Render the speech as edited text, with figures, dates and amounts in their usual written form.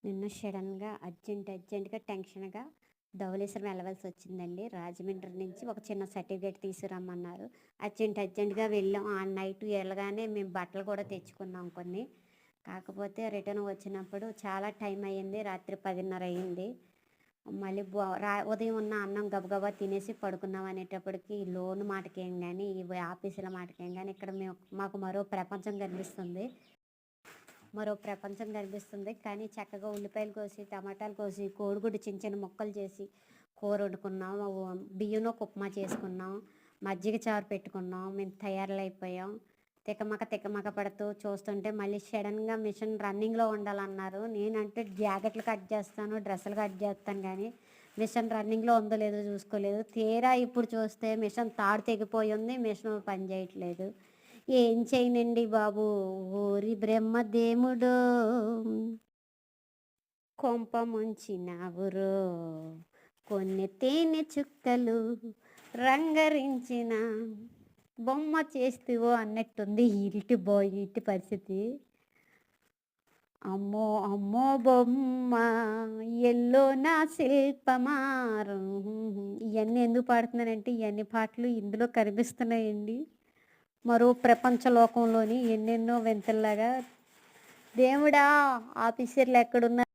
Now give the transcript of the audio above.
నిన్న సడన్‌గా అర్జెంట్‌గా టెన్షన్‌గా ధవళేశ్వరం వెళ్ళవలసి వచ్చిందండి. రాజమండ్రి నుంచి ఒక చిన్న సర్టిఫికేట్ తీసుకురమ్మన్నారు. అర్జెంట్‌గా వెళ్ళాం. ఆ నైట్ ఎళ్ళగానే మేము బట్టలు కూడా తెచ్చుకున్నాం కొన్ని. కాకపోతే రిటర్న్ వచ్చినప్పుడు చాలా టైం అయ్యింది. రాత్రి 10:30 అయింది. మళ్ళీ ఉదయం ఉన్న అన్నం గబగబా తినేసి పడుకుందాం అనేటప్పటికి ఈ లోన్ మాటకేం గాని, ఇవి ఆఫీసుల మాటకేం గాని ఇక్కడ మాకు మరో ప్రపంచం కనిపిస్తుంది. కానీ చక్కగా ఉల్లిపాయలు కోసి, టమాటాలు కోసి, కోడిగుడ్డు చిన్న చిన్న ముక్కలు చేసి కూర వండుకున్నాం. బియ్యంలోకి ఉప్మా చేసుకున్నాం. మజ్జిగ చారు పెట్టుకున్నాం. మేము తయారులైపోయాం. తికమక పడుతూ చూస్తుంటే మళ్ళీ సడన్‌గా మిషన్ రన్నింగ్‌లో ఉండాలన్నారు. నేనంటే జాకెట్లు కట్ చేస్తాను, డ్రెస్సులు కట్ చేస్తాను కానీ మిషన్ రన్నింగ్‌లో ఉందో లేదో చూసుకోలేదు. తీరా ఇప్పుడు చూస్తే మిషన్ తాడు తెగిపోయి ఉంది. మిషన్ పని చేయట్లేదు. ఏం చేయనండి బాబు! ఓరి బ్రహ్మదేవుడో! కొంప ముంచినావురో! కొన్ని తేనె చుక్కలు రంగరించిన బొమ్మ చేస్తివో అన్నట్టుంది ఈటి పరిస్థితి. అమ్మో బొమ్మ ఎల్లో నా శిల్పమారు. ఇయన్నీ ఎందుకు పాడుతున్నానంటే ఇయన్ని పాటలు ఇందులో కనిపిస్తున్నాయండి. మరో ప్రపంచ లోకంలోని ఎన్నెన్నో వింతల్లాగా. దేవుడా! ఆఫీసర్లు ఎక్కడున్నారు?